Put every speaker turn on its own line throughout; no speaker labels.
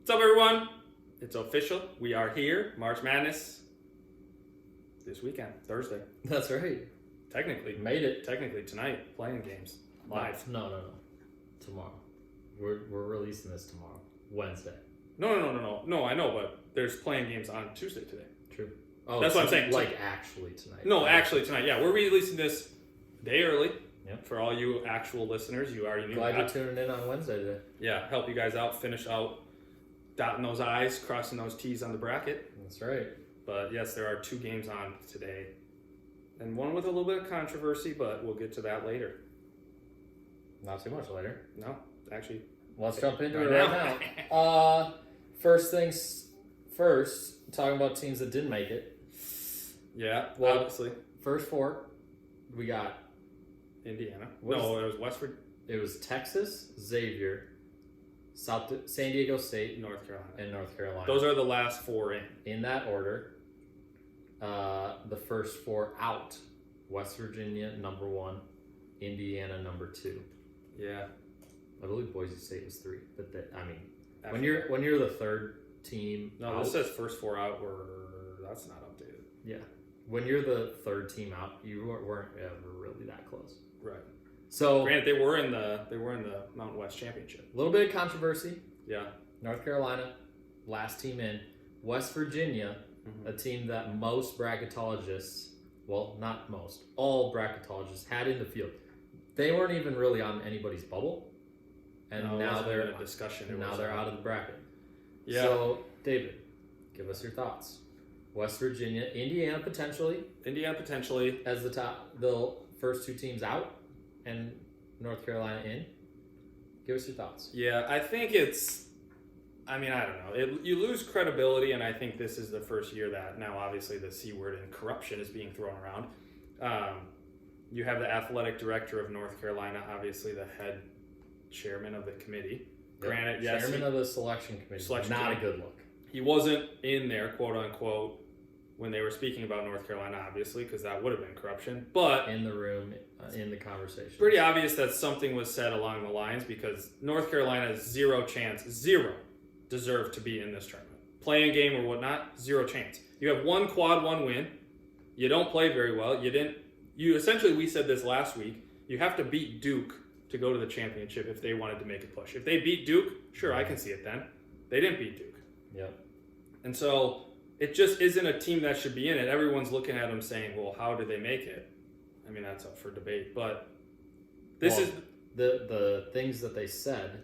What's up, everyone? It's official. We are here. March Madness this weekend, Thursday.
That's right.
Technically.
Made it.
Technically tonight, playing games. Live.
No. Tomorrow. We're releasing this tomorrow. Wednesday.
No, I know, but there's playing games on Tuesday today.
True. Oh,
That's what I'm saying.
Like actually tonight.
No, actually tonight. Yeah, we're releasing this a day early.
Yep.
For all you actual listeners, you already knew
Glad
that.
you're tuning in on Wednesday today.
Yeah, help you guys out, finish out dotting those I's, crossing those T's on the bracket.
That's right.
But yes, there are 2 games on today. And one with a little bit of controversy, but we'll get to that later.
Not too much later.
No, actually.
Let's jump into it
Right
right now. First things first, talking about teams that didn't make it.
Yeah,
Well,
obviously.
First 4, we got
Indiana. It
What
was West Virginia,
it was Texas, Xavier, San Diego State,
North Carolina.
and North Carolina.
Those are the last 4 in.
In that order, the first 4 out: West Virginia number 1, Indiana number 2.
Yeah.
I believe Boise State was 3. But
After
when
that.
you're the third team,
No,
out,
this says first 4 out. That's not updated.
yeah. When you're the third team out, you weren't ever really that close.
Right.
So
Granted, they were in the Mountain West Championship.
a little bit of controversy.
Yeah.
North Carolina, last team in. West Virginia, a team that most bracketologists, well, not most, all bracketologists had in the field. They weren't even really on anybody's bubble, and
No, it
now
wasn't
they're
even a discussion.
and now they're out of the bracket.
Yeah.
So, David, give us your thoughts. West Virginia, Indiana potentially
Indiana potentially.
as the first 2 teams out, and North Carolina in. Give us your thoughts.
Yeah, I think I don't know. You lose credibility, and I think this is the first year that now, obviously, the C word and corruption is being thrown around. You have the athletic director of North Carolina, obviously the head chairman of the committee. Granted, yes,
Chairman of the selection committee. Not a good look.
he wasn't in there, quote unquote, when they were speaking about North Carolina, obviously, because that would have been corruption. But
In the room, in the conversation.
pretty obvious that something was said along the lines, because North Carolina has zero deserve to be in this tournament. Playing game or whatnot, 0 chance. You have 1 quad 1 win. You don't play very well. You essentially, we said this last week, you have to beat Duke to go to the championship if they wanted to make a push. If they beat Duke, sure, I can see it then. They didn't beat Duke.
Yep.
And so it just isn't a team that should be in it. Everyone's looking at them saying, well, how did they make it? I mean, that's up for debate. But
the things that they said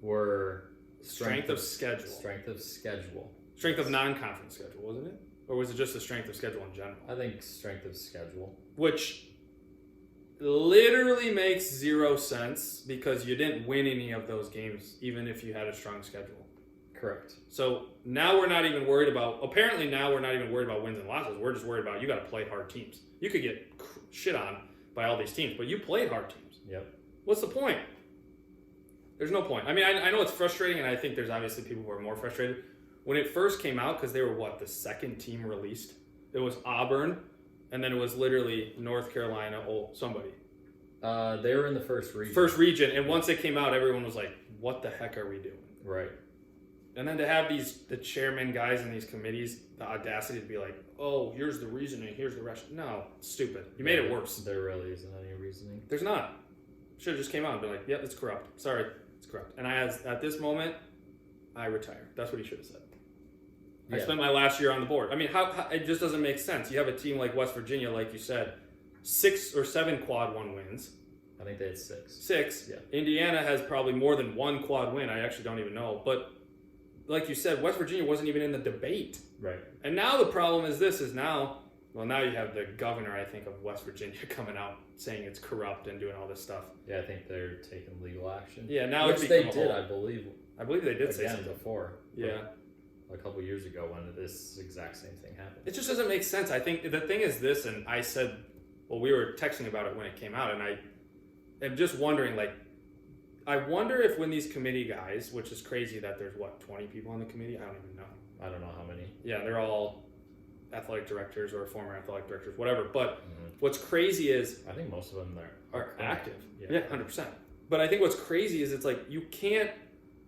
were
strength of schedule.
Strength of schedule.
Strength of non-conference schedule, wasn't it? Or was it just the strength of schedule in general?
I think strength of schedule.
Which literally makes 0 sense because you didn't win any of those games, even if you had a strong schedule.
Correct.
So now we're not even worried about, apparently now we're not even worried about wins and losses. We're just worried about you got to play hard teams. You could get shit on by all these teams, but you played hard teams.
Yep.
What's the point? There's no point. I mean, I know it's frustrating, and I think there's obviously people who are more frustrated. When it first came out, because they were, the 2nd team released? It was Auburn, and then it was literally North Carolina, somebody.
They were in the first region.
First region, and once it came out, everyone was like, what the heck are we doing?
Right.
And then to have the chairman guys in these committees, the audacity to be like, oh, here's the reasoning, here's the rest. No, it's stupid. You made it worse.
There really isn't any reasoning.
There's not. Should have just came out and been like, yep, it's corrupt. Sorry, it's corrupt. And at this moment, I retire. That's what he should have said. I spent my last year on the board. I mean, how it just doesn't make sense. You have a team like West Virginia, like you said, 6 or 7 quad 1 wins.
I think they had 6.
6.
Yeah.
Indiana has probably more than 1 quad win. I actually don't even know. But like you said, West Virginia wasn't even in the debate.
Right.
And now the problem is now you have the governor, I think, of West Virginia coming out saying it's corrupt and doing all this stuff.
Yeah, I think they're taking legal action.
Yeah, now
which
it's
they
become a
did,
whole-
I believe.
I believe they did say
Again,
something.
before.
Yeah.
A couple years ago when this exact same thing happened.
It just doesn't make sense. I think the thing is this, and I said, well, we were texting about it when it came out, and I am just wondering, I wonder if when these committee guys, which is crazy that there's 20 people on the committee? I don't even know.
I don't know how many.
Yeah, they're all athletic directors or former athletic directors, whatever. But what's crazy is
I think most of them
are active.
Yeah.
Yeah, 100%. But I think what's crazy is it's like you can't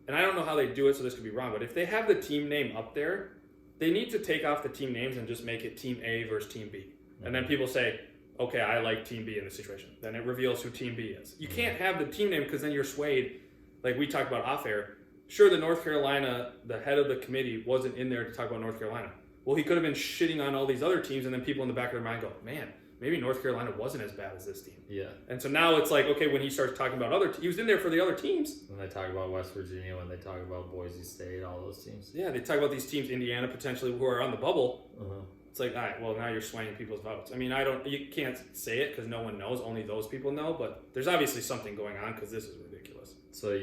and I don't know how they do it, so this could be wrong, but if they have the team name up there, they need to take off the team names and just make it Team A versus Team B. And then people say, okay, I like Team B in this situation. Then it reveals who Team B is. You can't have the team name because then you're swayed. Like we talked about off air. Sure, the North Carolina, the head of the committee, wasn't in there to talk about North Carolina. Well, he could have been shitting on all these other teams, and then people in the back of their mind go, man, maybe North Carolina wasn't as bad as this team.
Yeah.
And so now it's like, okay, when he starts talking about other he was in there for the other teams.
When they talk about West Virginia, when they talk about Boise State, all those teams.
Yeah, they talk about these teams, Indiana potentially, who are on the bubble.
Uh-huh.
It's like, all right, well, now you're swaying people's votes. I mean, you can't say it because no one knows. Only those people know. But there's obviously something going on because this is ridiculous.
So,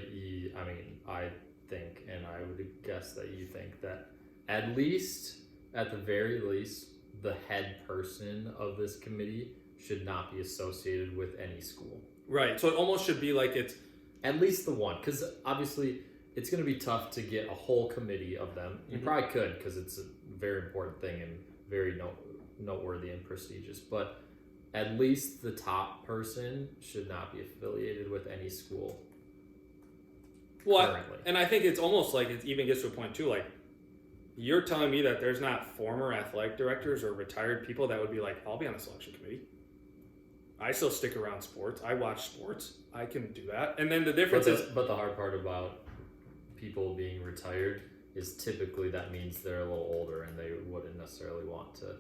I think, and I would guess that you think that at the very least, the head person of this committee should not be associated with any school.
Right. So it almost should be like it's...
At least the one, because obviously it's going to be tough to get a whole committee of them. You probably could because it's a very important thing and very noteworthy and prestigious. But at least the top person should not be affiliated with any school.
Well, and I think it's almost like it even gets to a point too, like you're telling me that there's not former athletic directors or retired people that would be like, I'll be on the selection committee. I still stick around sports. I watch sports. I can do that. And then the difference is...
But the hard part about people being retired is typically that means they're a little older and they wouldn't necessarily want to...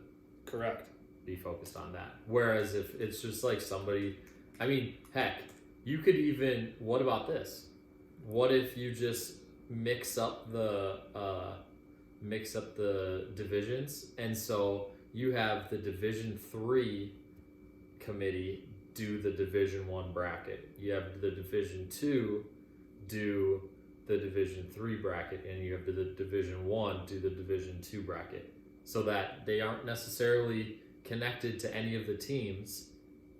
Correct.
...be focused on that. Whereas if it's just like somebody... I mean, heck, you could even... What about this? What if you just mix up the divisions, and so you have the Division 3 committee do the Division 1 bracket. You have the Division 2 do the Division 3 bracket, and you have the Division 1 do the Division 2 bracket, so that they aren't necessarily connected to any of the teams,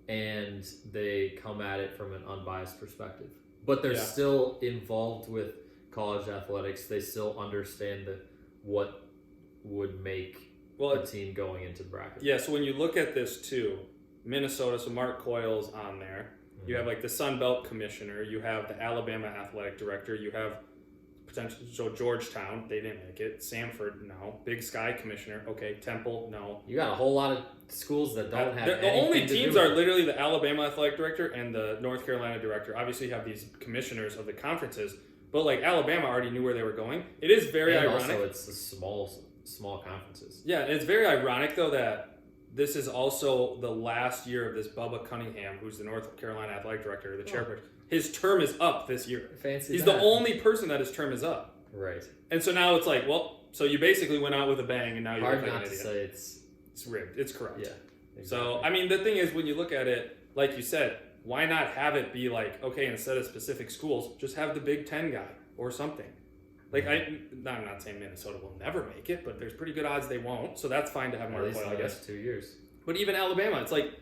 and they come at it from an unbiased perspective. But they're still involved with college athletics. They still understand what would make a team going into the bracket.
Yeah, so when you look at this too, Minnesota, so Mark Coyle's on there. You have like the Sun Belt Commissioner. You have the Alabama Athletic Director. You have so Georgetown, they didn't make it. Samford, no. Big Sky Commissioner, okay. Temple, no.
You got a whole lot of schools that don't have
the only teams are literally the Alabama Athletic Director and the North Carolina Director. Obviously, you have these commissioners of the conferences, but like Alabama already knew where they were going. It is very ironic.
Also, it's the small conferences.
Yeah, it's very ironic though that this is also the last year of this Bubba Cunningham, who's the North Carolina Athletic Director, the chairperson. His term is up this year.
Fancy
He's
that.
the only person that his term is up.
Right.
And so now it's like, well, so you basically went out with a bang, and now you're
hard
like
not
an
to
idiot.
say
It's rigged. It's correct.
Yeah. Exactly.
So I mean, the thing is, when you look at it, like you said, why not have it be like, okay, instead of specific schools, just have the Big Ten guy or something. Like I'm not saying Minnesota will never make it, but there's pretty good odds they won't. So that's fine to have Mark Coyle, I guess.
2 years.
But even Alabama, it's like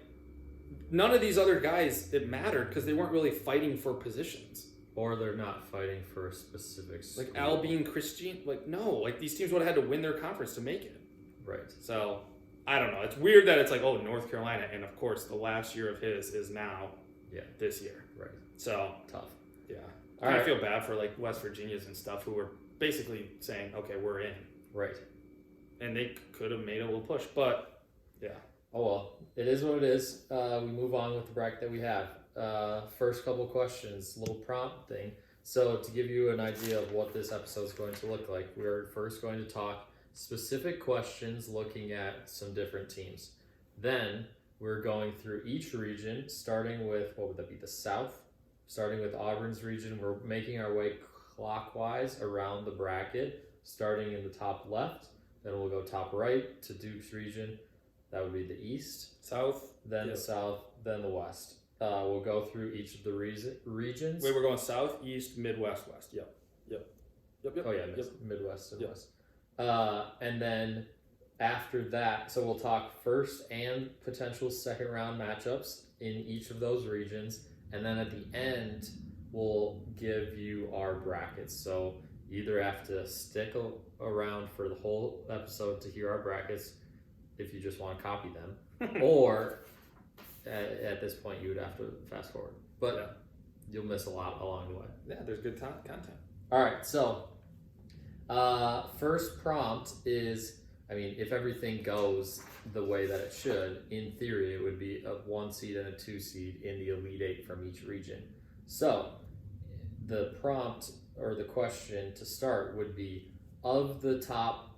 none of these other guys it mattered because they weren't really fighting for positions.
Or they're not fighting for a specific school.
Like Al being Christian, like no, like these teams would have had to win their conference to make it.
Right.
So I don't know. It's weird that it's like, oh, North Carolina, and of course the last year of his is now this year.
Right.
So
tough.
Yeah. I feel bad for like West Virginians and stuff who were basically saying, okay, we're in.
Right.
And they could have made a little push, but yeah.
Oh well, it is what it is. We move on with the bracket that we have. First couple questions, little prompt thing. So to give you an idea of what this episode is going to look like, we're first going to talk specific questions looking at some different teams. Then we're going through each region, starting with, what would that be, the South? Starting with Auburn's region, we're making our way clockwise around the bracket, starting in the top left. Then we'll go top right to Duke's region. That would be the East.
South.
Then the South, then the West. We'll go through each of the regions.
Wait, we're going South, East, Midwest, West. Yep.
Oh yeah, Midwest and West. And then after that, so we'll talk first and potential second round matchups in each of those regions. And then at the end, we'll give you our brackets. So you either have to stick around for the whole episode to hear our brackets if you just want to copy them, or at this point you would have to fast forward. But you'll miss a lot along the way.
Yeah, there's good content.
All right, so first prompt is, I mean, if everything goes the way that it should, in theory, it would be a 1 seed and a 2 seed in the Elite Eight from each region. So the prompt or the question to start would be, of the top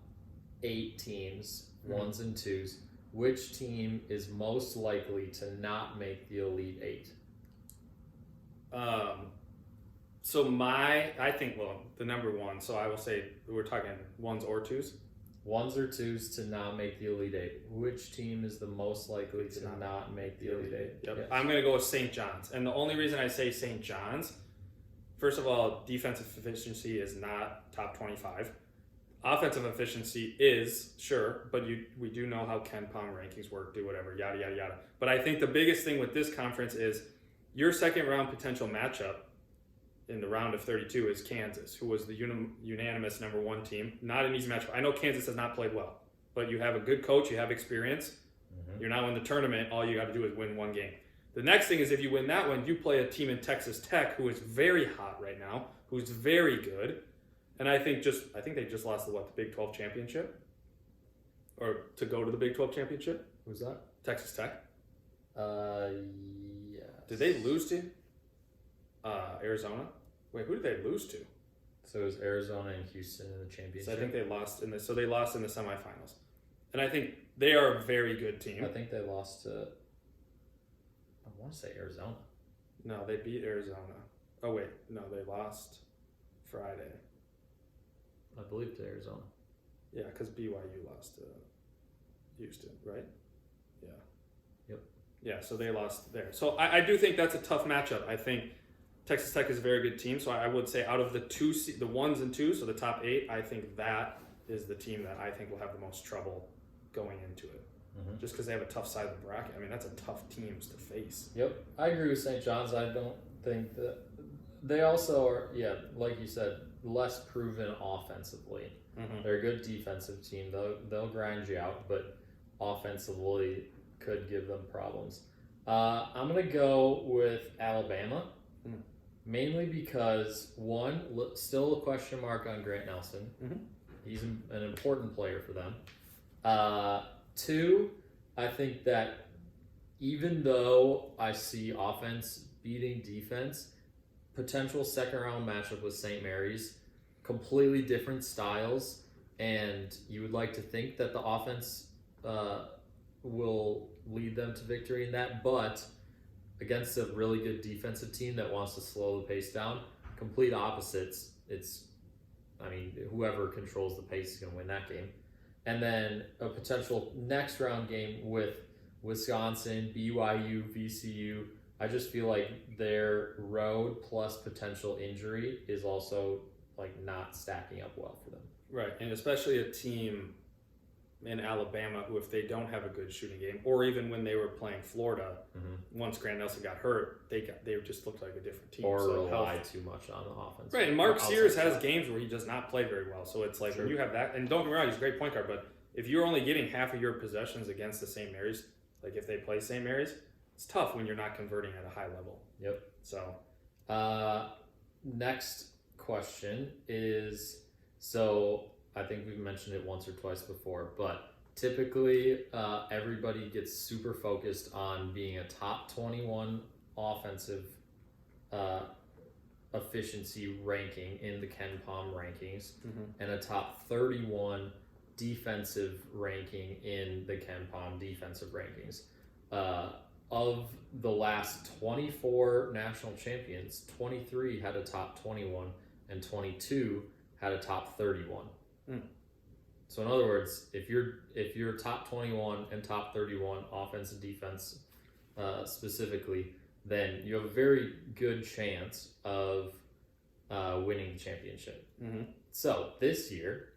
8 teams, ones and twos, which team is most likely to not make the Elite Eight?
I think, the number one. So I will say we're talking ones or twos.
Ones or twos to not make the Elite Eight. Which team is the most likely to not make the Elite Eight?
Yep.
Yes.
I'm going to go with St. John's. And the only reason I say St. John's, first of all, defensive efficiency is not top 25. Offensive efficiency is, sure, but we do know how Ken Pom rankings work, do whatever, yada, yada, yada. But I think the biggest thing with this conference is your second round potential matchup in the round of 32 is Kansas, who was the unanimous number 1 team. Not an easy matchup. I know Kansas has not played well, but you have a good coach, you have experience. You're now in the tournament. All you got to do is win 1 game. The next thing is if you win that one, you play a team in Texas Tech who is very hot right now, who's very good. And I think they just lost the Big 12 championship, or to go to the Big 12 championship.
Who's that?
Texas Tech.
Yes.
Did they lose to Arizona? Wait, who did they lose to?
So it was Arizona and Houston in the championship.
So I think they lost they lost in the semifinals, and I think they are a very good team.
I think they lost to, I want to say Arizona.
No, they beat Arizona. Oh wait, no, they lost Friday.
I believe to Arizona.
Yeah, because BYU lost to Houston, right? Yeah.
Yep.
Yeah, so they lost there. So I do think that's a tough matchup. I think Texas Tech is a very good team. So I would say out of the ones and twos, so the top 8, I think that is the team that I think will have the most trouble going into it. Just because they have a tough side of the bracket. I mean, that's a tough teams to face.
Yep, I agree with St. John's. I don't think that they also are, like you said, less proven offensively. They're a good defensive team. They'll grind you out, but offensively could give them problems. I'm going to go with Alabama, mainly because, one, still a question mark on Grant Nelson. He's an important player for them. 2, I think that even though I see offense beating defense, potential second round matchup with St. Mary's, completely different styles, and you would like to think that the offense will lead them to victory in that, but against a really good defensive team that wants to slow the pace down, complete opposites. Whoever controls the pace is going to win that game. And then a potential next round game with Wisconsin, BYU, VCU. I just feel like their road plus potential injury is also not stacking up well for them.
Right, and especially a team in Alabama who, if they don't have a good shooting game, or even when they were playing Florida, once Grant Nelson got hurt, they just looked like a different team.
Or rely too much on the offense.
Right, and Mark Sears has games where he does not play very well. So it's when you have that, and don't get me wrong, he's a great point guard, but if you're only getting half of your possessions against the St. Mary's, if they play St. Mary's, it's tough when you're not converting at a high level.
Yep.
So,
next question is, so I think we've mentioned it once or twice before, but typically everybody gets super focused on being a top 21 offensive efficiency ranking in the Ken Pom rankings and a top 31 defensive ranking in the Ken Pom defensive rankings. Of the last 24 national champions, 23 had a top 21 and 22 had a top 31. So in other words, if you're top 21 and top 31 offense and defense specifically, then you have a very good chance of winning the championship. So this year,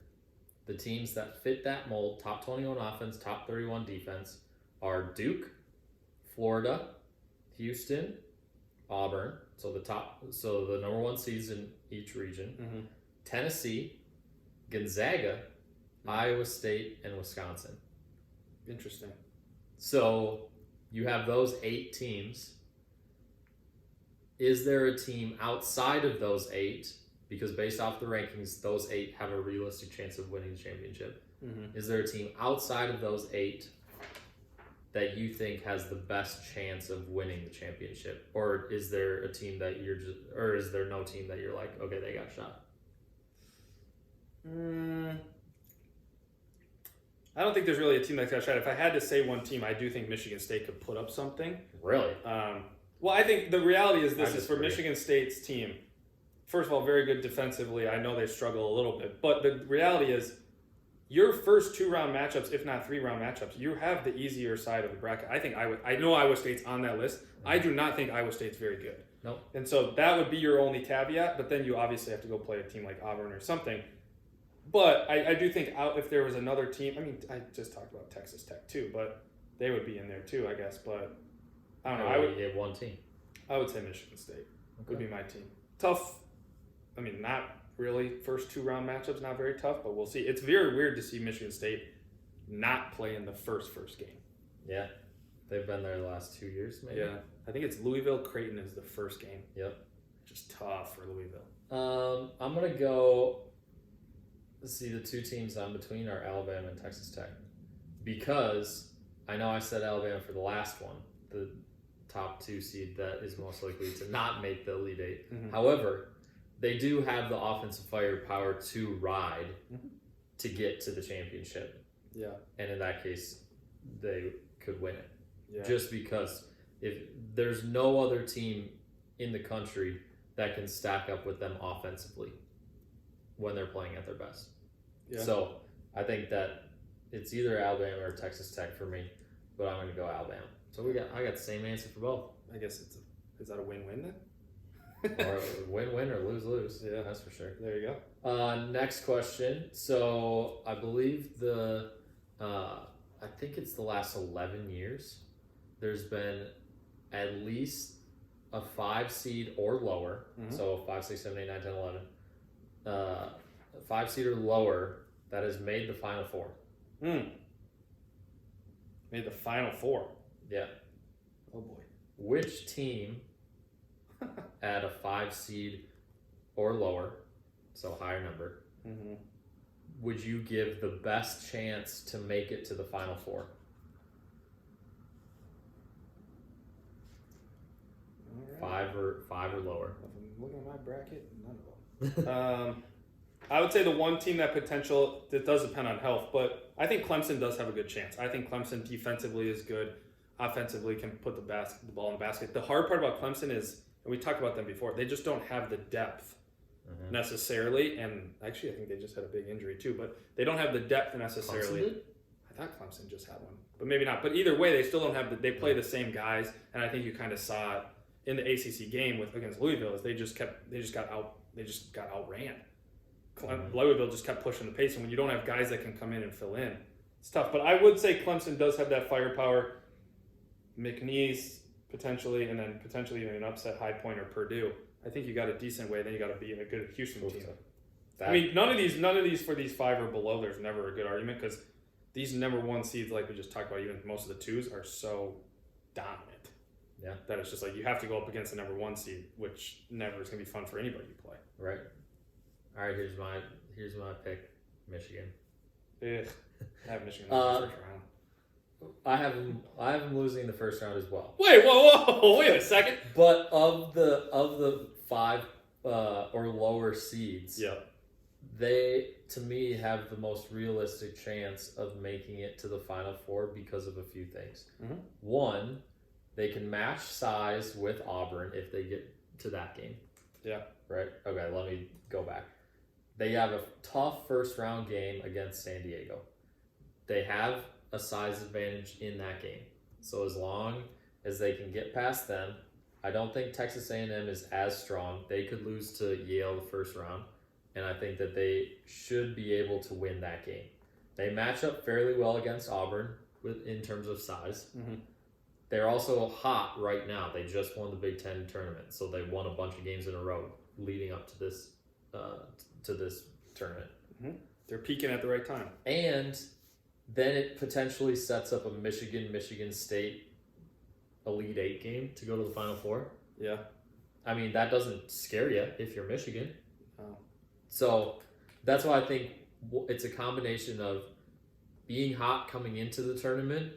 the teams that fit that mold, top 21 offense, top 31 defense, are Duke, Florida, Houston, Auburn, so the number 1 seeds in each region, Tennessee, Gonzaga, Iowa State, and Wisconsin.
Interesting.
So you have those 8 teams. Is there a team outside of those 8 because based off the rankings, those 8 have a realistic chance of winning the championship.
Mm-hmm.
Is there a team outside of those 8 that you think has the best chance of winning the championship, or is there a team that or is there no team that you're like, okay, they got shot?
I don't think there's really a team that got shot. If I had to say one team, I do think Michigan State could put up something.
Really?
Well, I think the reality is
I
is for
disagree.
Michigan State's team. First of all, very good defensively. I know they struggle a little bit, but the reality is, your first 2-round matchups, if not 3-round matchups, you have the easier side of the bracket. I know Iowa State's on that list. I do not think Iowa State's very good.
Nope.
And so that would be your only caveat, but then you obviously have to go play a team like Auburn or something. But I do think if there was another team, I mean, I just talked about Texas Tech too, but they would be in there too, I guess. But I don't know.
I would get one team.
I would say Michigan State would be my team. Tough. I mean, not really. First 2-round matchups, not very tough, but we'll see. It's very weird to see Michigan State not play in the first game.
Yeah. They've been there the last 2 years, maybe.
Yeah. I think it's Louisville. Creighton is the first game.
Yep.
Just tough for Louisville.
I'm going to go. Let's see, the 2 teams I'm between are Alabama and Texas Tech. Because I know I said Alabama for the last one, the top 2 seed that is most likely to not make the Elite 8.
Mm-hmm.
However, they do have the offensive firepower to ride to get to the championship.
Yeah.
And in that case, they could win it.
Yeah.
Just because if there's no other team in the country that can stack up with them offensively when they're playing at their best.
Yeah.
So I think that it's either Alabama or Texas Tech for me, but I'm going to go Alabama. So I got the same answer for both.
I guess is that a win-win then?
Or win-win or lose-lose.
Yeah.
That's for sure.
There you go.
Next question. So I believe I think it's the last 11 years, there's been at least a 5 seed or lower.
Mm-hmm.
So 5, 6, 7, 8, 9, 10, 11. A 5 seed or lower that has made the Final Four.
Made the Final Four.
Yeah.
Oh boy.
Which team at a 5 seed or lower, so higher number,
Mm-hmm.
would you give the best chance to make it to the Final Four?
Right.
Five or lower.
If I'm looking at my bracket, none of them. I would say the one team that does depend on health, but I think Clemson does have a good chance. I think Clemson defensively is good. Offensively can put the ball in the basket. The hard part about Clemson is, and we talked about them before, they just don't have the depth necessarily. And actually, I think they just had a big injury too, but they don't have the depth necessarily.
Clemson did?
I thought Clemson just had one, but maybe not. But either way, they still don't have they play the same guys, and I think you kind of saw it in the ACC game against Louisville. Is they just got outran. Louisville just kept pushing the pace, and when you don't have guys that can come in and fill in, it's tough. But I would say Clemson does have that firepower. McNeese potentially, and then potentially even an upset High Point or Purdue. I think you got a decent way. Then you got to be in a good Houston team. I mean, none of these for these 5 or below. There's never a good argument because these number 1 seeds, like we just talked about, even most of the 2s are so dominant.
Yeah.
That it's just like you have to go up against the number 1 seed, which never is going to be fun for anybody to play.
Right. All right. Here's my pick. Michigan.
Ugh. I have Michigan in the first round.
I have them losing the first round as well.
Wait, whoa, wait a second.
But of the 5 or lower seeds,
Yeah.
they to me have the most realistic chance of making it to the Final Four because of a few things.
Mm-hmm.
One, they can match size with Auburn if they get to that game.
Yeah.
Right? Okay, let me go back. They have a tough first round game against San Diego. They have a size advantage in that game. So as long as they can get past them, I don't think Texas A&M is as strong. They could lose to Yale the first round, and I think that they should be able to win that game. They match up fairly well against Auburn in terms of size.
Mm-hmm.
They're also hot right now. They just won the Big Ten tournament, so they won a bunch of games in a row leading up to this tournament.
Mm-hmm. They're peaking at the right time.
And then it potentially sets up a Michigan State Elite 8 game to go to the Final Four.
Yeah.
I mean, that doesn't scare you if you're Michigan. So that's why I think it's a combination of being hot coming into the tournament,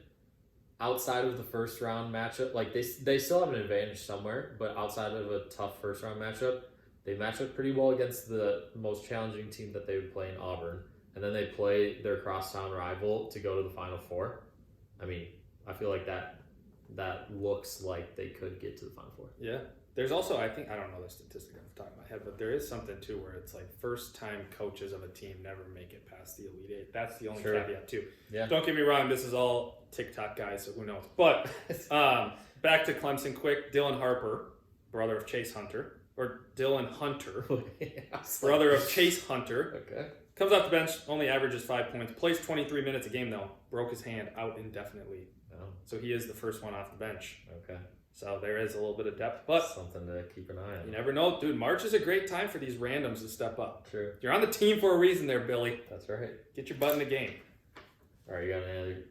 outside of the first round matchup. Like they still have an advantage somewhere, but outside of a tough first round matchup, they match up pretty well against the most challenging team that they would play in Auburn, and then they play their crosstown rival to go to the Final Four. I mean, I feel like that looks like they could get to the Final Four.
Yeah. There's also, I don't know the statistic off the top of my head, but there is something too where it's like first time coaches of a team never make it past the Elite Eight. That's the only caveat too.
Yeah.
Don't get me wrong, this is all TikTok guys, so who knows. But back to Clemson quick. Dylan Harper, brother of Chase Hunter, or Dylan Hunter, brother of Chase Hunter.
Okay.
Comes off the bench, only averages 5 points. Plays 23 minutes a game though. Broke his hand out indefinitely.
Oh.
So he is the first one off the bench.
Okay.
So there is a little bit of depth, but
something to keep an eye on.
You never know, dude. March is a great time for these randoms to step up.
True.
You're on the team for a reason there, Billy.
That's right.
Get your butt in the game.
All right, you got any other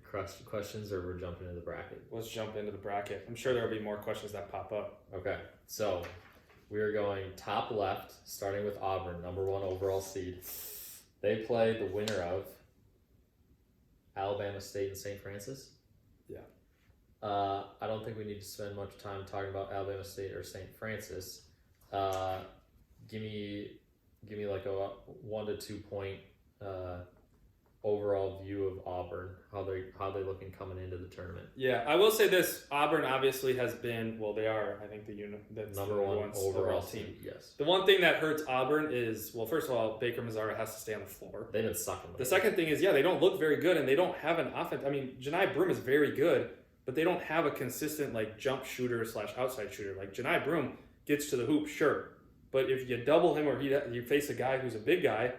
questions, or we're jumping into the bracket?
Let's jump into the bracket. I'm sure there will be more questions that pop up.
Okay, so we are going top left, starting with Auburn, number 1 overall seed. They play the winner of Alabama State and St. Francis.
Yeah.
I don't think we need to spend much time talking about Alabama State or St. Francis. Give me like a 1 to 2 point overall view of Auburn, how they looking coming into the tournament.
Yeah, I will say this: Auburn obviously has been, well, they are, I think, that's
number
the
one overall team. Yes.
The one thing that hurts Auburn is, well, first of all, Baker Mazzara has to stay on the floor.
They've been sucking.
The second thing is, they don't look very good, and they don't have an offense. I mean, Janai Broome is very good, but they don't have a consistent like jump shooter / outside shooter. Like Janai Broome gets to the hoop, sure, but if you double him or you face a guy who's a big guy,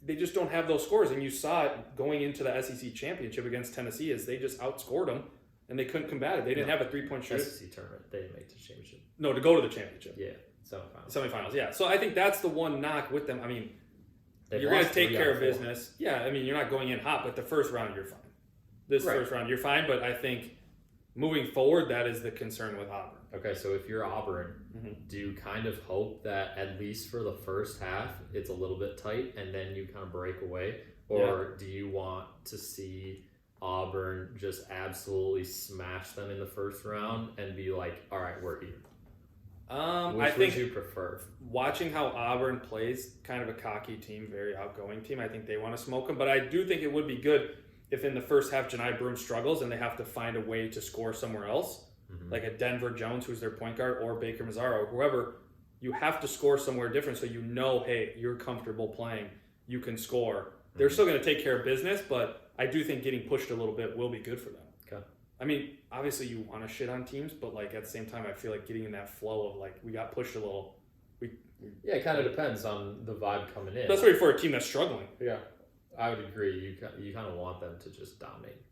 they just don't have those scores. And you saw it going into the SEC championship against Tennessee, as they just outscored them and they couldn't combat it. They didn't have a 3-point shooter.
SEC tournament, they didn't make the championship.
No, to go to the championship.
Yeah,
semifinals. Yeah. So I think that's the one knock with them. I mean, you're going to take care of business. Yeah, I mean, you're not going in hot, but the first round you're fine. First round you're fine, but I think moving forward, that is the concern with Auburn.
Okay, so if you're Auburn, do you kind of hope that at least for the first half it's a little bit tight and then you kind of break away? Or do you want to see Auburn just absolutely smash them in the first round and be like, all right, we're even? Which would you prefer?
Watching how Auburn plays, kind of a cocky team, very outgoing team, I think they want to smoke them. But I do think it would be good if in the first half Janai Broome struggles and they have to find a way to score somewhere else. Like a Denver Jones, who's their point guard, or Baker Mazzara, or whoever, you have to score somewhere different so hey, you're comfortable playing. You can score. They're still going to take care of business, but I do think getting pushed a little bit will be good for them.
Okay.
I mean, obviously you want to shit on teams, but like at the same time, I feel like getting in that flow of like, we got pushed a little.
Yeah, it kind of depends on the vibe coming in.
Especially for a team that's struggling.
Yeah, I would agree. You kind of want them to just dominate.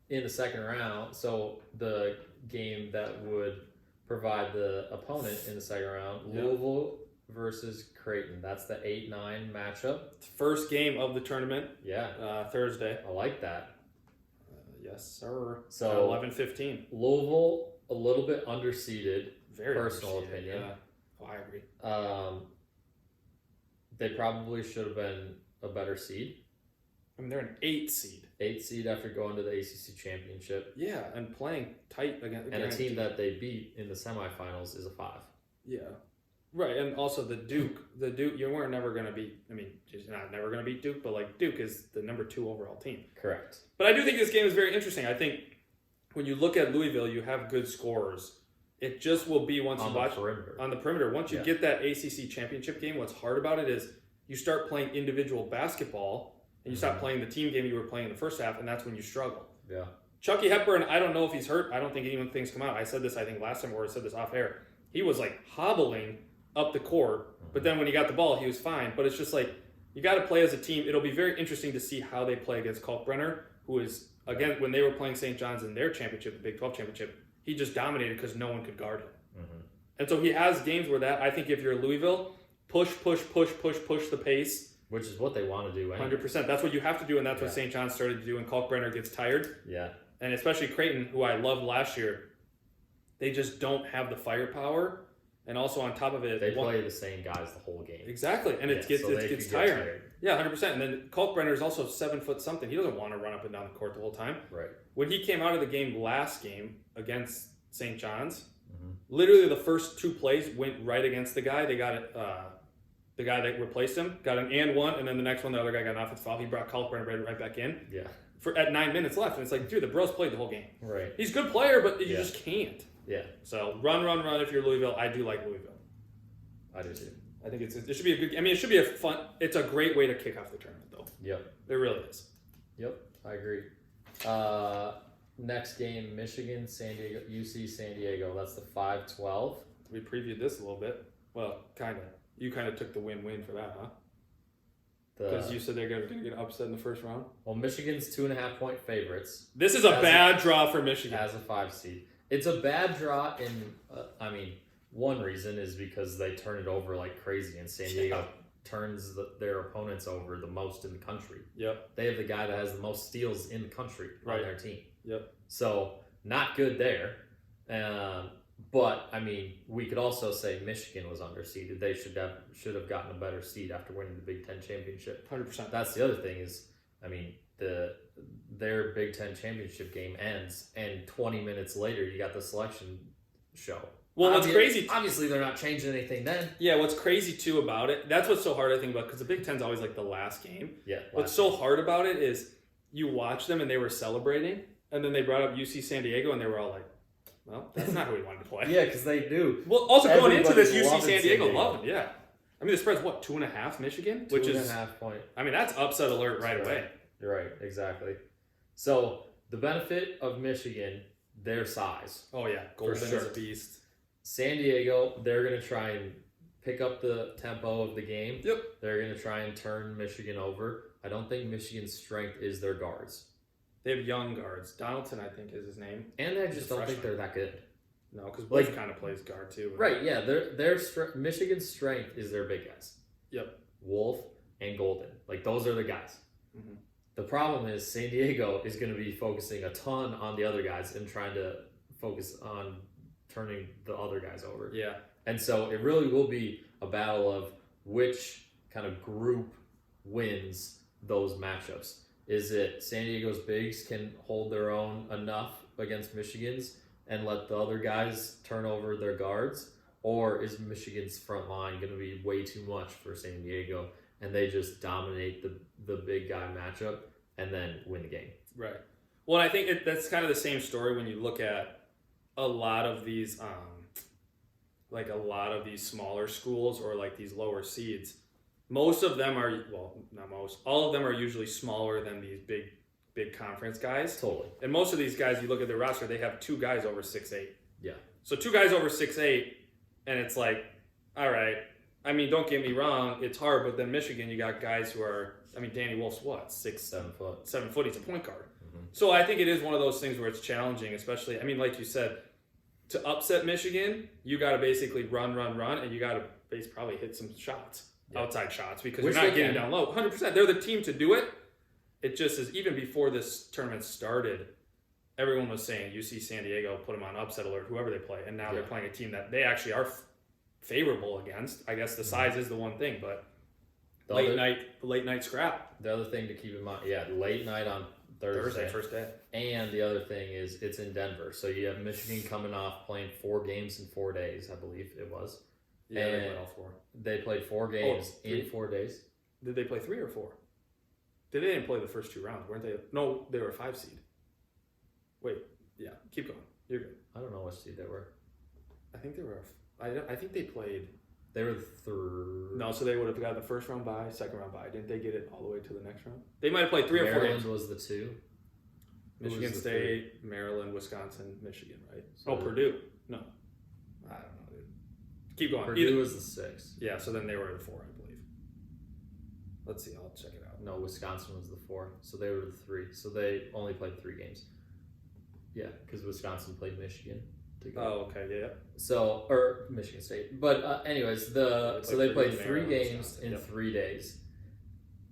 In the second round, so the game that would provide the opponent in the second round, Louisville versus Creighton. That's the 8-9 matchup.
First game of the tournament.
Yeah.
Thursday.
I like that.
Yes, sir.
So
11-15.
Louisville, a little bit underseeded.
Very
personal
underseeded,
opinion.
Yeah. Oh, I agree.
They probably should have been a better seed.
I mean, they're an 8 seed.
8 seed after going to the ACC championship.
Yeah, and playing tight against
and a team that they beat in the semifinals is a 5.
Yeah, right. And also the Duke, you weren't never going to beat. I mean, you're not never going to beat Duke, but like Duke is the number 2 overall team.
Correct.
But I do think this game is very interesting. I think when you look at Louisville, you have good scorers. It just will be once you watch on the perimeter. Once you get that ACC championship game, what's hard about it is you start playing individual basketball. And you stop playing the team game you were playing in the first half, and that's when you struggle.
Yeah.
Chucky Hepburn, I don't know if he's hurt. I don't think anyone thinks come out. I said this, I think, last time, or I said this off air. He was, like, hobbling up the court, but then when he got the ball, he was fine. But it's just like, you got to play as a team. It'll be very interesting to see how they play against Kalkbrenner, who is, again, when they were playing St. John's in their championship, the Big 12 championship, he just dominated because no one could guard him. And so he has games where I think if you're Louisville, push the pace.
Which is what they want to do anyway.
100%. That's what you have to do, and that's what St. John started to do, and Kalkbrenner gets tired.
Yeah.
And especially Creighton, who I loved last year, they just don't have the firepower. And also on top of it,
They play the same guys the whole game.
Exactly, and it gets
so they
gets
could get
tiring.
tired.
Yeah, 100%. And then Kalkbrenner is also 7 foot something. He doesn't want to run up and down the court the whole time.
Right.
When he came out of the game last game against St. John's,
Mm-hmm.
literally the first 2 plays went right against the guy. They got it. The guy that replaced him got an and one, and then the next one, the other guy got an offensive foul. He brought Kalkbrenner right back in.
Yeah.
At 9 minutes left, and it's like, dude, the bro's played the whole game.
Right.
He's a good player, but you
Yeah.
just can't.
Yeah.
So run if you're Louisville. I do like Louisville.
I do too.
I think it should be a good. I mean, it should be a fun. It's a great way to kick off the tournament, though.
Yep.
It really is.
Yep. I agree. Next game, Michigan, San Diego, UC San Diego. That's the 5-12.
We previewed this a little bit. Well, kind of. You kind of took the win-win for that, huh? Because you said they're going to get upset in the first round.
Well, Michigan's 2.5-point favorites.
This is a bad draw for Michigan.
As a 5 seed. It's a bad draw in, one reason is because they turn it over like crazy, and San Diego turns their opponents over the most in the country.
Yep.
They have the guy that has the most steals in the country on their team.
Yep.
So, not good there. But, we could also say Michigan was underseeded. They should have gotten a better seed after winning the Big Ten championship.
100%.
That's the other thing is, their Big Ten championship game ends, and 20 minutes later, you got the selection show.
Well, what's crazy...
Obviously, they're not changing anything then.
Yeah, what's crazy, too, about it... That's what's so hard, I think, about... Because the Big Ten's always, like, the last game.
Yeah.
What's so hard about it is you watch them, and they were celebrating, and then they brought up UC San Diego, and they were all like, well, that's not who we wanted to play.
Yeah, because they do.
Well, also going into this,
Everybody's
UC
loving
San Diego
San Diego.
loved it, yeah. The spread's what, 2.5 Michigan? Which is
2.5 point.
that's upset alert right away.
You're right, exactly. So, the benefit of Michigan, their size.
Oh, yeah. Golden
sure.
is a beast.
San Diego, they're going to try and pick up the tempo of the game.
Yep.
They're going to try and turn Michigan over. I don't think Michigan's strength is their guards.
They have young guards. Donaldson, I think, is his name.
And I just don't think
freshman.
they're that good.
No, because Wolf kind of plays guard, too.
Right, yeah. Michigan's strength is their big guys.
Yep.
Wolf and Golden. Those are the guys.
Mm-hmm.
The problem is San Diego is going to be focusing a ton on the other guys and trying to focus on turning the other guys over.
Yeah.
And so it really will be a battle of which kind of group wins those matchups. Is it San Diego's bigs can hold their own enough against Michigan's and let the other guys turn over their guards? Or is Michigan's front line going to be way too much for San Diego and they just dominate the big guy matchup and then win the game?
Right. Well, I think that's kind of the same story when you look at a lot of these, smaller schools or these lower seeds. Most of them are, well, not most, all of them are usually smaller than these big conference guys.
Totally.
And most of these guys, you look at their roster, they have 2 guys over 6'8".
Yeah.
So 2 guys over 6'8", and it's like, all right. Don't get me wrong, it's hard, but then Michigan, you got guys who are, Danny Wolf's what,
7 foot.
7 foot, he's a point guard.
Mm-hmm.
So I think it is one of those things where it's challenging, especially, like you said, to upset Michigan, you got to basically run, and you got to probably hit some shots, outside shots, because
Which
you're not
they
getting
can.
down low. 100%, they're the team to do it. It just is, even before this tournament started, everyone was saying UC San Diego, put them on upset alert, whoever they play, and now they're playing a team that they actually are favorable against. I guess the size is the one thing, but late night scrap.
The other thing to keep in mind, late night on Thursday,
first day.
And the other thing is it's in Denver. So you have Michigan coming off playing 4 games in 4 days, I believe it was.
Yeah,
and
they played all 4.
They played 4 games in 4 days.
Did they play 3 or 4? They didn't play the first 2 rounds, weren't they? No, they were a 5 seed. Wait, yeah, keep going. You're good.
I don't know what seed they were.
I think they were. I think they played.
They were the third.
No, so they would have got the first round bye, second round bye. Didn't they get it all the way to the next round? They might have played 3 or 4
Maryland
games.
was the 2.
Michigan State, Maryland, Wisconsin, Michigan, right? So Purdue. No, I don't know, dude. Keep going.
Purdue was the 6.
Yeah, so then they were the 4, I believe. Let's see. I'll check it out.
No, Wisconsin was the 4. So they were the 3. So they only played 3 games. Yeah, because Wisconsin played Michigan.
Oh, okay, yeah.
So, or Michigan State. But anyways, they played 3 games in 3 days.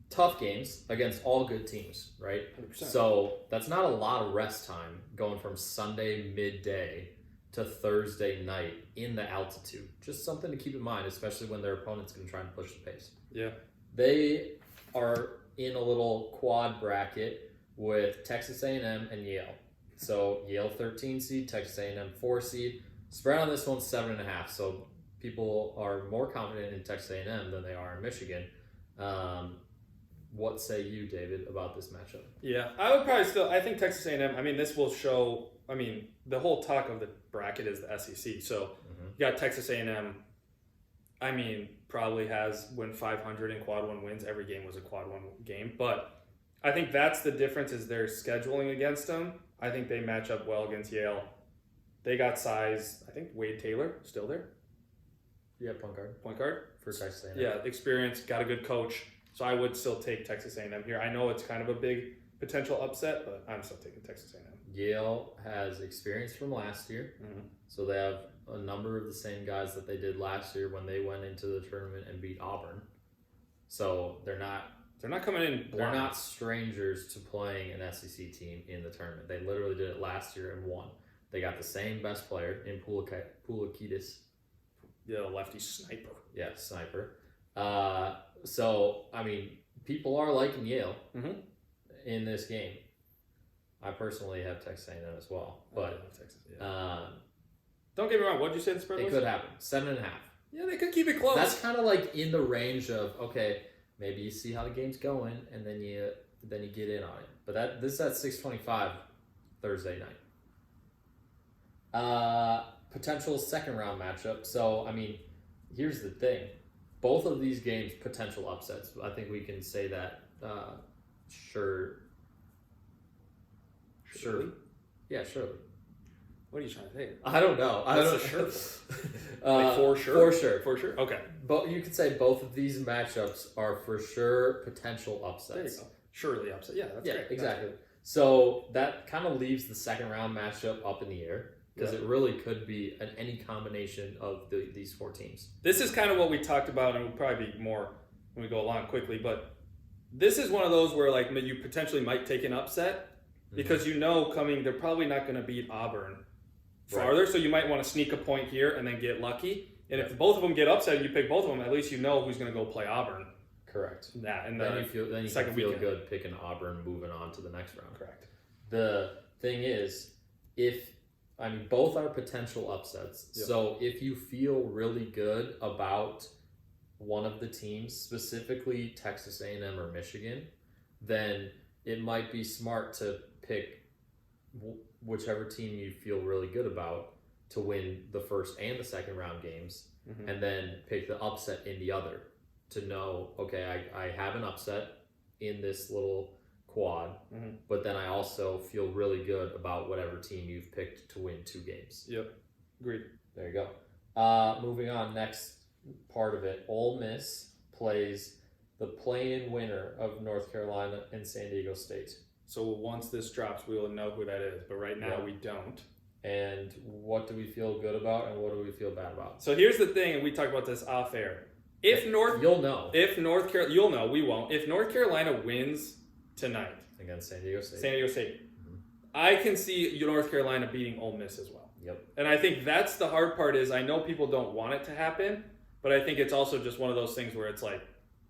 Tough games against all good teams, right?
100%.
So that's not a lot of rest time going from Sunday midday to Thursday night in the altitude. Just something to keep in mind, especially when their opponent's going to try and push the pace.
Yeah.
They are in a little quad bracket with Texas A&M and Yale. So Yale 13 seed, Texas A&M 4 seed. Spread on this one's 7.5. So people are more confident in Texas A&M than they are in Michigan. What say you, David, about this matchup?
Yeah, I would probably still. I think Texas A&M. I mean, this will show. I mean, the whole talk of the bracket is the SEC. So you got Texas A&M. I mean, probably went 500 in quad one wins. Every game was a quad one game, but I think that's the difference is their scheduling against them. I think they match up well against Yale. They got size. I think Wade Taylor still there.
Yeah, point guard
For
Texas A&M.
Yeah, experience. Got a good coach. So I would still take Texas A&M here. I know it's kind of a big potential upset, but I'm still taking Texas A&M.
Yale has experience from last year, so they have a number of the same guys that they did last year when they went into the tournament and beat Auburn. So they're not
coming in blind.
They're not strangers to playing an SEC team in the tournament. They literally did it last year and won. They got the same best player in Pulakidis.
Yeah, the lefty sniper.
Yeah, sniper. So, I mean, people are liking Yale in this game. I personally have Texas A&M as well. But
I love Texas, don't get me wrong. What did you say the spread was?
It could happen. 7.5.
Yeah, they could keep it close.
That's kind of like in the range of, okay, maybe you see how the game's going, and then you get in on it. But this is at 6:25 Thursday night. Potential second round matchup. So, I mean, here's the thing. Both of these games, potential upsets. I think we can say that. Sure. Yeah, surely.
What are you trying to say?
I don't know.
What's the sure for? Like for sure? For sure. Okay.
But you could say both of these matchups are for sure potential upsets.
There you go. Surely upset. Yeah, that's great.
Exactly. So that kind of leaves the second round matchup up in the air because it really could be any combination of these four teams.
This is kind of what we talked about, and it will probably be more when we go along quickly. But this is one of those where like you potentially might take an upset because coming they're probably not going to beat Auburn farther, so you might want to sneak a point here and then get lucky. And if both of them get upset and you pick both of them, at least you know who's going to go play Auburn.
Correct.
And
then you can feel good picking Auburn moving on to the next round.
Correct.
The thing is, both are potential upsets. Yep. So if you feel really good about one of the teams, specifically Texas A&M or Michigan, then it might be smart to pick whichever team you feel really good about to win the first and the second round games, and then pick the upset in the other to know, okay, I have an upset in this little quad, but then I also feel really good about whatever team you've picked to win 2 games.
Yep, agreed.
There you go. Moving on, next part of it, Ole Miss plays the play-in winner of North Carolina and San Diego State.
So once this drops, we will know who that is, but right now we don't.
And what do we feel good about and what do we feel bad about?
So here's the thing, and we talked about this off air.
You'll know.
You'll know, we won't. If North Carolina wins tonight
against San Diego State,
I can see North Carolina beating Ole Miss as well.
Yep.
And I think that's the hard part is I know people don't want it to happen, but I think it's also just one of those things where it's like,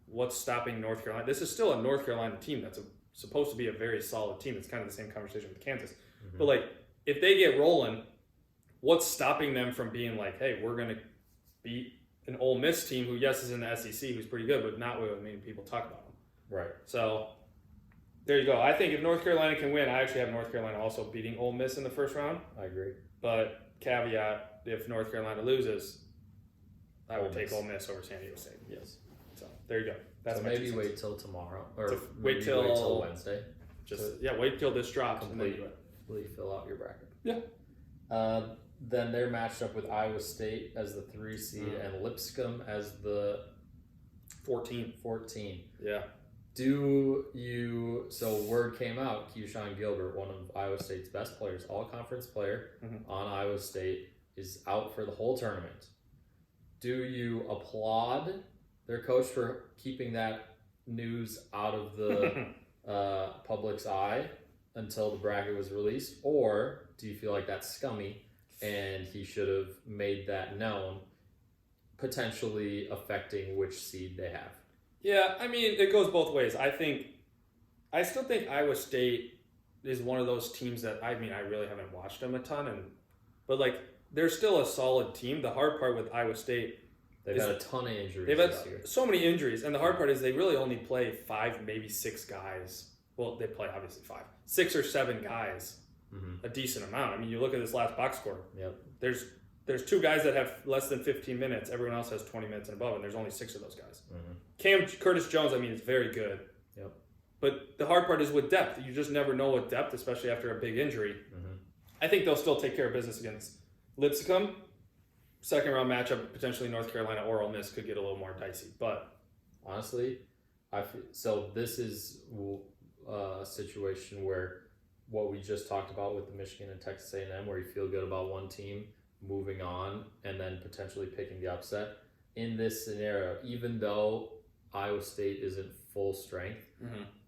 what's stopping North Carolina? This is still a North Carolina team that's supposed to be a very solid team. It's kind of the same conversation with Kansas. But like, if they get rolling, what's stopping them from being like, hey, we're going to beat an Ole Miss team who, yes, is in the SEC, who's pretty good, but not what many people talk about them.
Right.
So there you go. I think if North Carolina can win, I actually have North Carolina also beating Ole Miss in the first round.
I agree.
But caveat, if North Carolina loses, I will take Ole Miss over San Diego State.
Yes.
So there you go.
That's maybe wait till tomorrow or
wait till
Wednesday.
Wait till this drops.
Completely fill out your bracket.
Yeah.
Then they're matched up with Iowa State as the 3 seed and Lipscomb as the
14.
Yeah. So word came out, Keyshawn Gilbert, one of Iowa State's best players, all-conference player on Iowa State, is out for the whole tournament. Do you applaud their coach for keeping that news out of the public's eye until the bracket was released, or do you feel like that's scummy and he should have made that known, potentially affecting which seed they have.
Yeah, I mean, it goes both ways. I still think Iowa State is one of those teams that, I mean, I really haven't watched them a ton, but like, they're still a solid team. The hard part with Iowa State,
They've had a ton of injuries
they've had
this year.
so many injuries, and the hard part is they really only play 5, maybe 6 guys. Well, they play obviously 5, 6 or 7 guys, a decent amount. I mean, you look at this last box score.
Yep.
There's 2 guys that have less than 15 minutes. Everyone else has 20 minutes and above, and there's only 6 of those guys. Curtis Jones, I mean, is very good.
Yep.
But the hard part is with depth. You just never know with depth, especially after a big injury. I think they'll still take care of business against Lipscomb. Second round matchup, potentially North Carolina or Ole Miss could get a little more dicey. But
honestly, so this is a situation where what we just talked about with the Michigan and Texas A&M, where you feel good about one team moving on and then potentially picking the upset. In this scenario, even though Iowa State isn't full strength,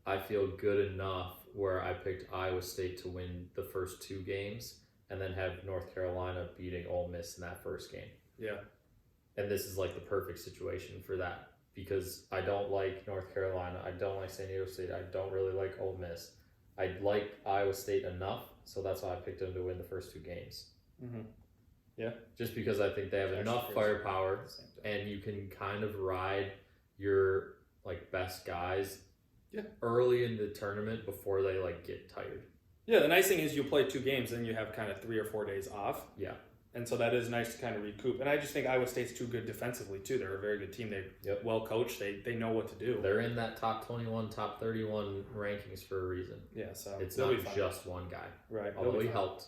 I feel good enough where I picked Iowa State to win the first 2 games and then have North Carolina beating Ole Miss in that first game.
Yeah.
And this is like the perfect situation for that, because I don't like North Carolina. I don't like San Diego State. I don't really like Ole Miss. I like Iowa State enough, so that's why I picked them to win the first 2 games.
Yeah.
Just because I think they have enough firepower, and you can kind of ride your like best guys early in the tournament before they like get tired.
Yeah, the nice thing is you play 2 games, then you have kind of 3 or 4 days off.
Yeah.
And so that is nice to kind of recoup. And I just think Iowa State's too good defensively, too. They're a very good team. They're well coached. They know what to do.
They're in that top 21, top 31 rankings for a reason.
Yeah, so
it's not just one guy.
Right.
Although he helped.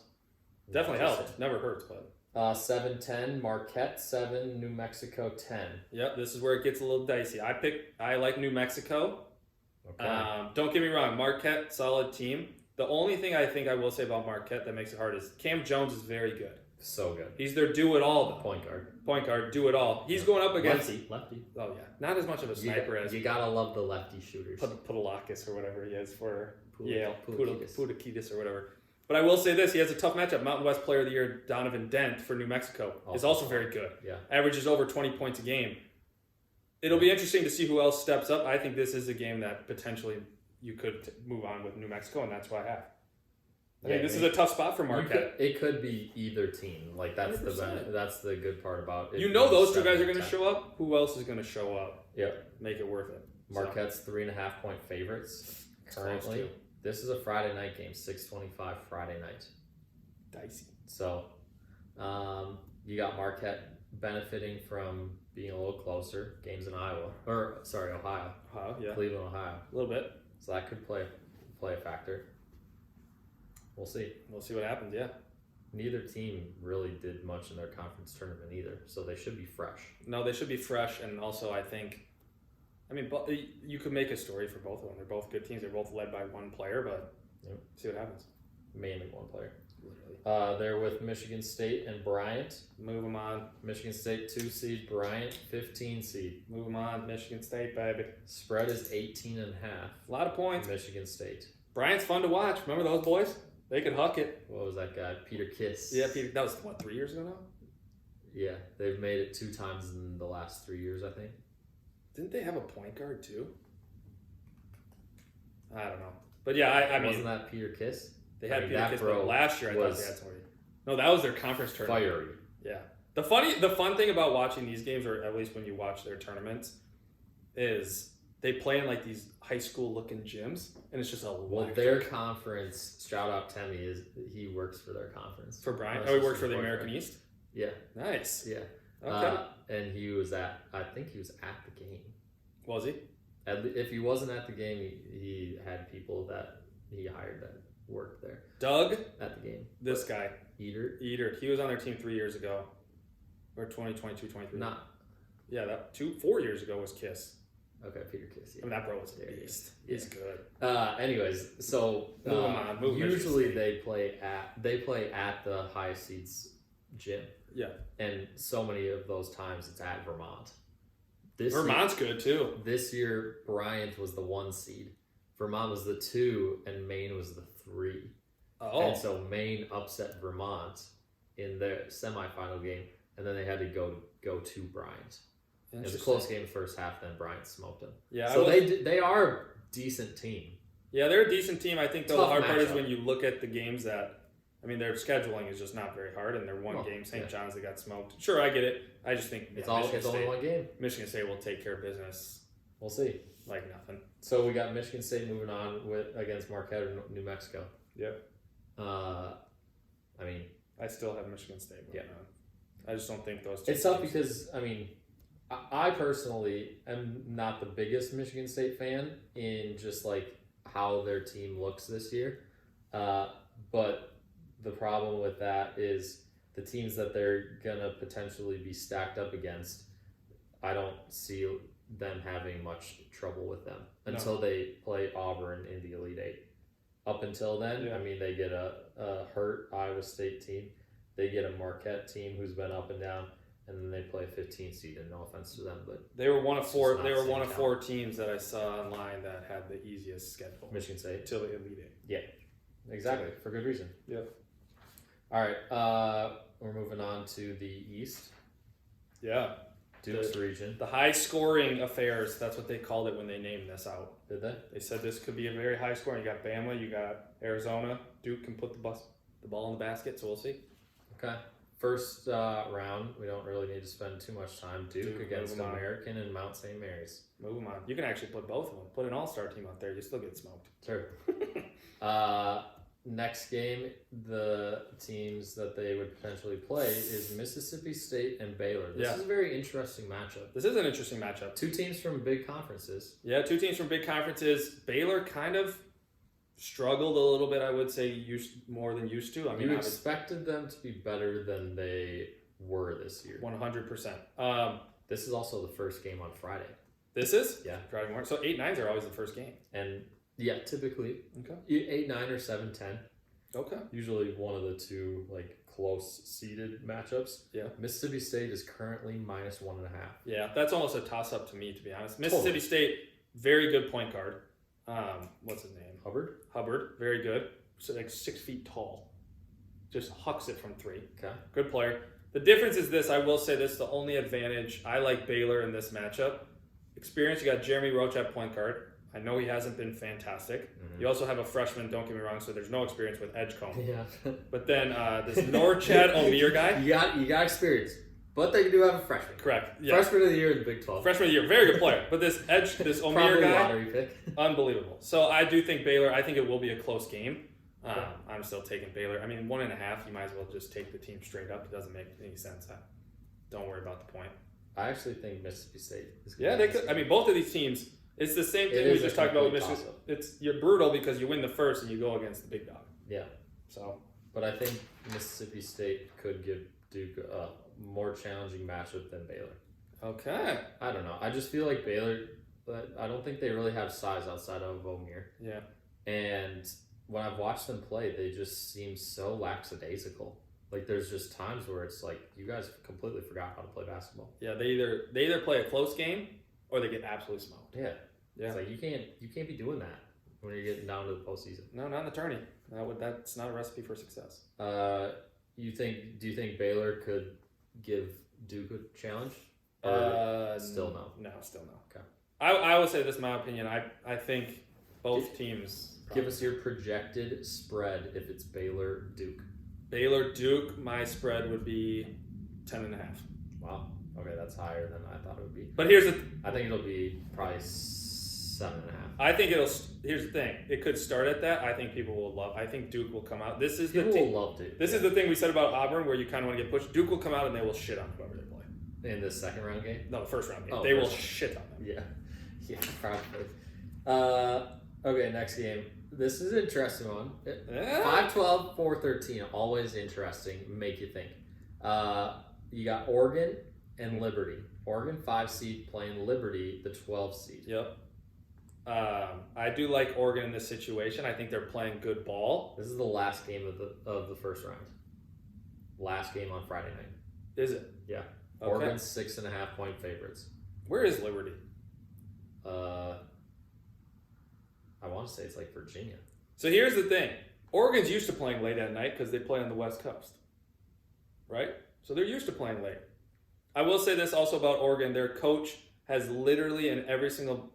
Definitely helped. Never hurts, but.
7-10, Marquette 7, New Mexico 10.
Yep, this is where it gets a little dicey. I like New Mexico.
Okay.
Don't get me wrong, Marquette, solid team. The only thing I think I will say about Marquette that makes it hard is Cam Jones is very good.
So good.
He's their do-it-all, though.
Point guard,
do-it-all. He's going up against...
Lefty.
Oh, yeah. Not as much of a sniper as...
You gotta love the lefty shooters.
Podolakis or whatever he is for Yale.
Pudakidis.
Pudakidis or whatever. But I will say this, he has a tough matchup. Mountain West Player of the Year, Donovan Dent for New Mexico, is also very good.
Yeah.
Averages over 20 points a game. It'll be interesting to see who else steps up. I think this is a game that potentially you could move on with New Mexico, and that's why I have. I think this is a tough spot for Marquette.
It could be either team. Like that's
100%.
that's the good part about it.
You know those 2 guys are going to show up. Who else is going to show up?
Yep.
Make it worth it.
Marquette's 3.5 point favorites currently. This is a Friday night game, 6:25 Friday night.
Dicey.
So, you got Marquette benefiting from being a little closer. Games in Ohio.
Ohio, yeah.
Cleveland, Ohio.
A little bit.
So that could play a factor. We'll see.
We'll see what happens, yeah.
Neither team really did much in their conference tournament either, so they should be fresh.
No, they should be fresh, and also I think, you could make a story for both of them. They're both good teams. They're both led by one player, but see what happens.
Mainly one player. Literally. They're with Michigan State and Bryant.
Move them on.
Michigan State 2 seed, Bryant 15 seed.
Move them on. Michigan State, baby.
Spread is 18.5.
A lot of points.
Michigan State.
Bryant's fun to watch. Remember those boys? They could huck it.
What was that guy? Peter Kiss.
Yeah, Peter. That was, 3 years ago now?
Yeah, they've made it 2 times in the last 3 years, I think.
Didn't they have a point guard, too? I don't know. But yeah, I mean...
Wasn't that Peter Kiss?
They had Peter Kiss, but last year I thought they had somebody. No, that was their conference tournament.
Fiery.
Yeah. The fun thing about watching these games, or at least when you watch their tournaments, is they play in like these high school looking gyms, and it's just electric.
Well, their conference, shout out Temmie, he works for their conference.
For Brian? Oh, he works for the American East?
Yeah.
Nice.
Yeah.
Okay.
And I think he was at the game.
Was he?
If he wasn't at the game, he had people that he hired that worked there.
Doug?
At the game.
This guy.
Eater.
He was on their team 3 years ago. Or 2022, 23.
Not.
Yeah, 4 years ago was Kiss.
Okay, Peter Kiss. Yeah.
I mean, that bro was a beast. Yeah. He's good.
Anyways, so usually they play at the highest seeds gym.
Yeah.
And so many of those times it's at Vermont.
Vermont's good too.
This year, Bryant was the 1 seed. Vermont was the 2, and Maine was the 3.
Oh.
And so Maine upset Vermont in their semifinal game, and then they had to go to Bryant. It was a close game first half, then Bryant smoked them.
Yeah,
so they are a decent team.
Yeah, they're a decent team. I think though the hard part is
matchup.
when you look at the games that, I mean, their scheduling is just not very hard, and they're one game. St. John's, they got smoked. Sure, I get it. I just think
It's only one game.
Michigan State will take care of business
We'll see.
like nothing.
So we got Michigan State moving on against Marquette or New Mexico.
Yep.
I mean,
I still have Michigan State.
Yeah.
I just don't think those two.
it's tough because, I mean, I personally am not the biggest Michigan State fan in just like how their team looks this year. But the problem with that is the teams that they're going to potentially be stacked up against, I don't see them having much trouble with them until they play Auburn in the Elite Eight. Up until then, I mean, they get a hurt Iowa State team. They get a Marquette team who's been up and down, and then they play a 15 seed. And no offense to them, but
They were one of four.
not
They were
the
one
same
of four teams that I saw online that had the easiest schedule
Michigan State.
till the Elite Eight.
Exactly, for good reason.
Yep.
All right, we're moving on to the East,
Yeah.
Duke's region.
The high scoring affairs, that's what they called it when they named this out.
Did they?
They said this could be a very high scoring. You got Bama, you got Arizona. Duke can put the ball in the basket, so we'll see.
Okay. First round, we don't really need to spend too much time. Duke against
move 'em on.
American and Mount St. Mary's.
Move them on. You can actually put both of them. Put an all-star team out there. You still get smoked.
Sure. Next game, the teams that they would potentially play is Mississippi State and Baylor. This is a very interesting matchup.
This is an interesting matchup.
Two teams from big conferences.
Yeah, two teams from big conferences. Baylor kind of struggled a little bit, I would say, more than used to. I mean,
you expected them to be better than they were this year.
100%.
This is also the first game on Friday.
This is?
Yeah.
Friday morning. So 8-9s are always the first game.
And yeah, typically
Okay.
8-9 or 7-10.
Okay.
Usually one of the two like close seeded matchups.
Yeah.
Mississippi State is currently -1.5.
Yeah, that's almost a toss-up to me, to be honest. Mississippi State, very good point guard. What's his name? Hubbard, very good. So like 6 feet tall. Just hucks it from three.
Okay.
Good player. The difference is this. I will say this. The only advantage I like Baylor in this matchup. Experience. You got Jeremy Roach at point guard. I know he hasn't been fantastic. You also have a freshman, don't get me wrong, so there's no experience with Edgecombe.
Yeah.
But then this Norchad Omier guy.
You got experience. But they do have a freshman.
Correct. Yeah.
Freshman of the year in the Big 12.
Freshman of the year, very good player. But this Omier
Probably
guy,
lottery pick.
unbelievable. So I do think Baylor, I think it will be a close game. I'm still taking Baylor. I mean, 1.5, you might as well just take the team straight up. It doesn't make any sense. Don't worry about the point.
I actually think Mississippi State is
Yeah, they could. I mean, both of these teams, it's the same thing we just talked about with Michigan. You're brutal because you win the first and you go against the big dog.
Yeah.
So,
but I think Mississippi State could give Duke a more challenging matchup than Baylor.
okay.
I don't know. I just feel like Baylor, but I don't think they really have size outside of Omier.
Yeah.
And when I've watched them play, they just seem so lackadaisical. Like there's just times where it's like you guys completely forgot how to play basketball.
Yeah, they either play a close game or they get absolutely smoked.
Yeah.
Yeah.
It's like you can't be doing that when you're getting down to the postseason.
No, not in the tourney. That's not a recipe for success.
Do you think Baylor could give Duke a challenge? Still no.
No, still no.
Okay.
I would say this is my opinion. I think both teams.
Give us your projected spread if it's Baylor Duke.
Baylor Duke. My spread would be 10.5.
Wow. Okay, that's higher than I thought it would be.
But here's the.
I think it'll be probably 7.5.
I think here's the thing. It could start at that. I think people will love. I think Duke will come out. This is
People
the team.
will love Duke.
This is the thing we said about Auburn, where you kind of want to get pushed. Duke will come out and they will shit on whoever they play.
In the second round game.
No, the first round game.
Oh,
they will
first.
shit on them.
Yeah, probably. Okay, next game. This is an interesting one. 5-12, 4-13. Always interesting. Make you think. You got Oregon and Liberty. Oregon 5 seed playing Liberty, the 12 seed.
Yep. I do like Oregon in this situation. I think they're playing good ball.
This is the last game of the first round. Last game on Friday night.
Is it?
Yeah.
Okay.
Oregon's 6.5 point favorites.
Where is Liberty?
I want to say it's like Virginia.
So here's the thing. Oregon's used to playing late at night because they play on the West Coast. right? So they're used to playing late. I will say this also about Oregon. Their coach has literally in every single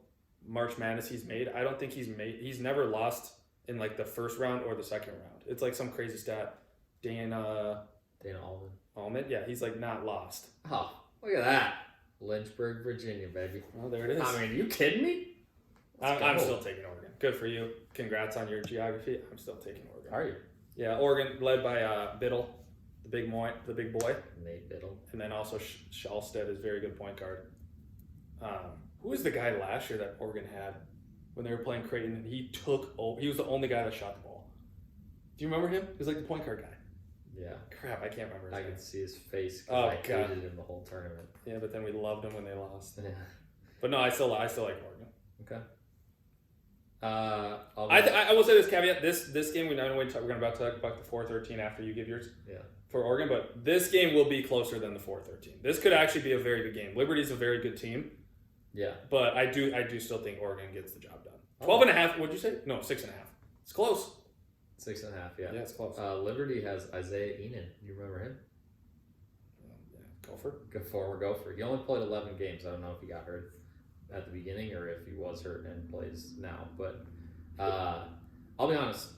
March Madness he's made, I don't think he's never lost in like the first round or the second round. It's like some crazy stat. Dana Allman, yeah, he's like not lost.
Oh, look at that. Lynchburg, Virginia, baby.
Oh, there it is.
I mean, are you kidding me?
I'm still taking Oregon. Good for you. Congrats on your geography. I'm still taking Oregon.
Are you?
Yeah, Oregon led by Biddle, the big boy.
Nate Biddle.
And then also Shalstead is very good point guard. Who was the guy last year that Oregon had when they were playing Creighton? And he was the only guy that shot the ball. Do you remember him? He was like the point guard guy.
Yeah.
Crap, I can't remember his
I
name.
could see his face because I hated him the whole tournament.
Yeah, but then we loved him when they lost.
Yeah.
But no, I still like Oregon.
Okay.
I will say this caveat: this game we're going to talk about the 4-13 after you give yours.
Yeah.
For Oregon, but this game will be closer than the 4-13. This could actually be a very good game. Liberty's a very good team.
Yeah.
But I do still think Oregon gets the job done. 12.5. What'd you say? No, 6.5. It's close.
6.5. Yeah.
Yeah, it's close.
Liberty has Isaiah Enan. You remember him?
Yeah, Gopher.
Good former Gopher. He only played 11 games. I don't know if he got hurt at the beginning or if he was hurt and plays now. But I'll be honest.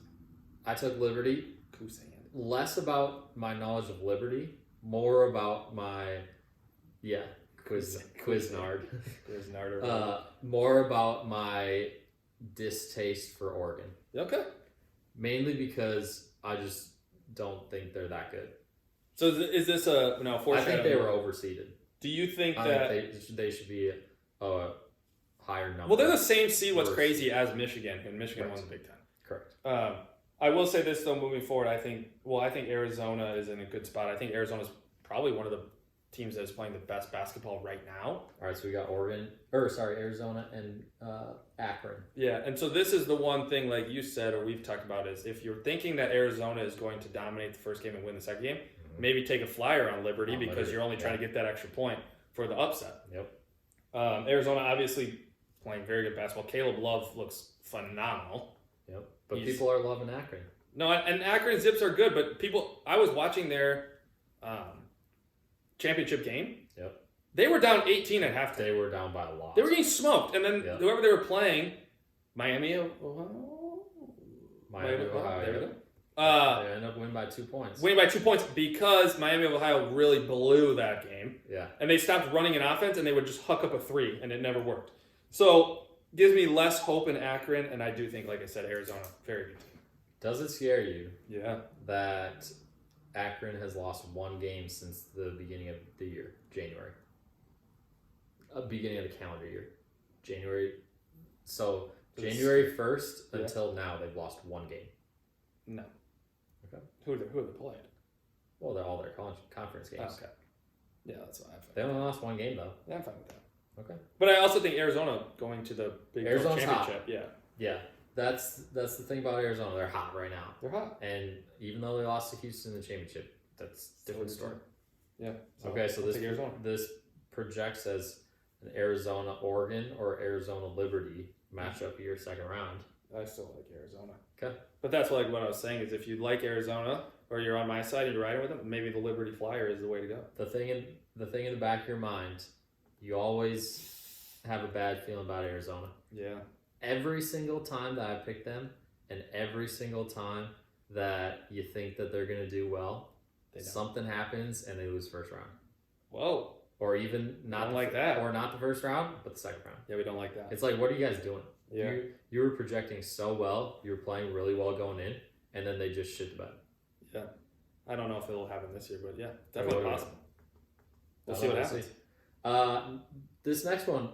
I took Liberty. Less about my knowledge of Liberty, more about my Quiznard. More about my distaste for Oregon.
Okay.
Mainly because I just don't think they're that good.
So is this a
I think they were overseeded.
Do you think
they should be a higher number?
Well, they're the same seed. What's crazy as Michigan, and Michigan won the Big Ten.
Correct.
I will say this though, moving forward, I think Arizona is in a good spot. I think Arizona's probably one of the teams that is playing the best basketball right now.
All right, so we got Arizona and Akron.
Yeah, and so this is the one thing, like you said, or we've talked about, is if you're thinking that Arizona is going to dominate the first game and win the second game, maybe take a flyer on Liberty because you're only trying to get that extra point for the upset.
Yep.
Arizona obviously playing very good basketball. Caleb Love looks phenomenal.
Yep. But people are loving Akron.
No, and Akron Zips are good, but I was watching their championship game.
Yep.
They were down 18 at halftime.
They were down by a lot.
They were getting smoked, and then whoever they were playing, Miami of Ohio. There we go.
They ended up winning by 2 points.
Winning by 2 points because Miami of Ohio really blew that game.
Yeah.
And they stopped running an offense, and they would just huck up a three, and it never worked. So gives me less hope in Akron, and I do think, like I said, Arizona, very good team.
Does it scare you?
Yeah.
That Akron has lost one game since the beginning of the year, January. Beginning of the calendar year, January. So January 1st until now, they've lost one game.
No.
Okay.
Who have they played?
Well, they're all their conference games.
Oh, okay. Yeah, that's what I find.
They only lost one game though.
Yeah, I'm fine with that.
Okay.
But I also think Arizona going to the Big 12 championship.
Hot.
Yeah.
Yeah. That's the thing about Arizona. They're hot right now.
They're hot.
And even though they lost to Houston in the championship, that's a different story.
Yeah.
Okay, so this projects as an Arizona-Oregon or Arizona-Liberty matchup here, second round.
I still like Arizona.
Okay.
But that's what I was saying is if you like Arizona or you're on my side and you're riding with them, maybe the Liberty Flyer is the way to go.
The thing in the back of your mind, you always have a bad feeling about Arizona.
Yeah.
Every single time that I pick them, and every single time that you think that they're going to do well, something happens and they lose first round.
Whoa.
Or even not
like that.
Or not the first round, but the second round.
Yeah, we don't like that.
It's like, what are you guys doing?
Yeah.
You were projecting so well, you were playing really well going in, and then they just shit the bed.
Yeah. I don't know if it'll happen this year, but yeah, definitely possible. We'll see what happens.
This next one,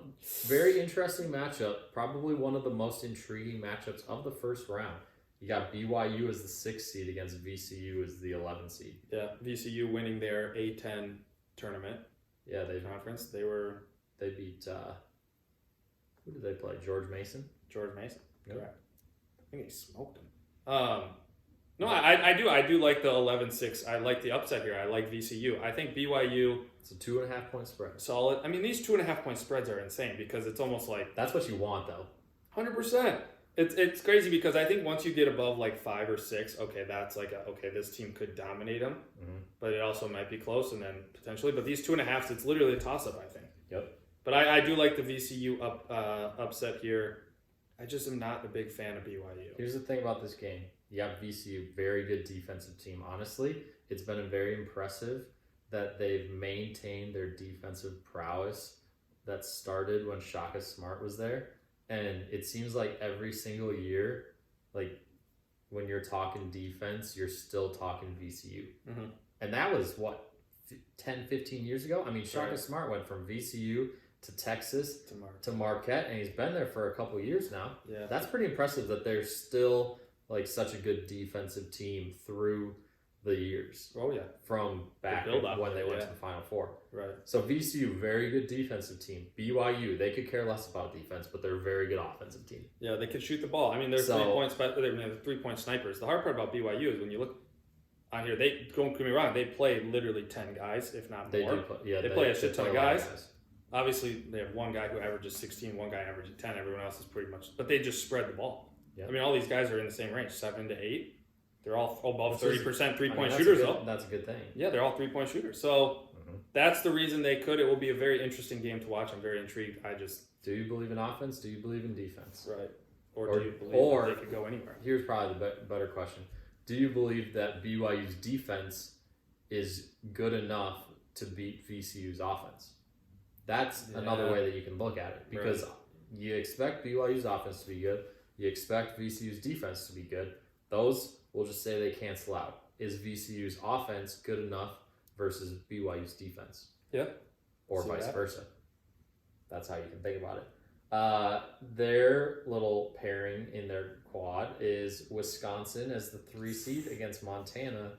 very interesting matchup. Probably one of the most intriguing matchups of the first round. You got BYU as the 6th seed against VCU as the 11th seed.
Yeah, VCU winning their A10 tournament.
Yeah,
conference. They
beat who did they play? George Mason.
Correct.
Yep.
I think he smoked him. No, I do like the 11-6. I like the upset here. I like VCU. I think BYU.
It's a 2.5 point spread.
Solid. I mean, these 2.5 point spreads are insane because it's almost like
that's what you want though.
100%. It's crazy because I think once you get above like 5 or 6, okay, that's like okay, this team could dominate them, but it also might be close and then potentially. But these 2.5s, it's literally a toss up, I think.
Yep.
But I do like the VCU upset here. I just am not a big fan of BYU.
Here's the thing about this game. You have VCU, very good defensive team. Honestly, it's been very impressive that they've maintained their defensive prowess that started when Shaka Smart was there. And it seems like every single year, like when you're talking defense, you're still talking VCU.
Mm-hmm.
And that was, what, 10, 15 years ago? I mean, Shaka
Right.
Smart went from VCU to Texas
To
to Marquette, and he's been there for a couple years now.
Yeah.
That's pretty impressive that they're still like such a good defensive team through the years
Oh, yeah.
from back
build up,
when they went
yeah.
to the Final Four.
Right.
So VCU, very good defensive team. BYU, they could care less about defense, but they're a very good offensive team.
Yeah, they can shoot the ball. I mean, they're
So-
3-point snipers. The hard part about BYU is when you look on here, they don't get me wrong, they play literally 10 guys, if not
They
more.
do play, yeah,
They play a shit ton
play
of
a lot
guys. Obviously, they have one guy who averages 16, one guy averaging 10. Everyone else is pretty much, but they just spread the ball.
Yep.
I mean, all these guys are in the same range, 7 to 8. They're all above
Which is-
30%
I
three-point
mean, that's
shooters,
a good,
though.
That's a good thing.
Yeah, they're all 3-point shooters. So that's the reason they could. It will be a very interesting game to watch. I'm very intrigued.
Do you believe in offense? Do you believe in defense?
Right.
Or-
Do you believe
or-
that they could go anywhere?
Here's probably the better question. Do you believe that BYU's defense is good enough to beat VCU's offense? That's another
Yeah.
way that you can look at it, because you expect BYU's offense to be good. You expect VCU's defense to be good. Those, we'll just say they cancel out. Is VCU's offense good enough versus BYU's defense?
Yeah.
Or
See what
vice
happens.
versa. That's how you can think about it. Their little pairing in their quad is Wisconsin as the 3 seed against Montana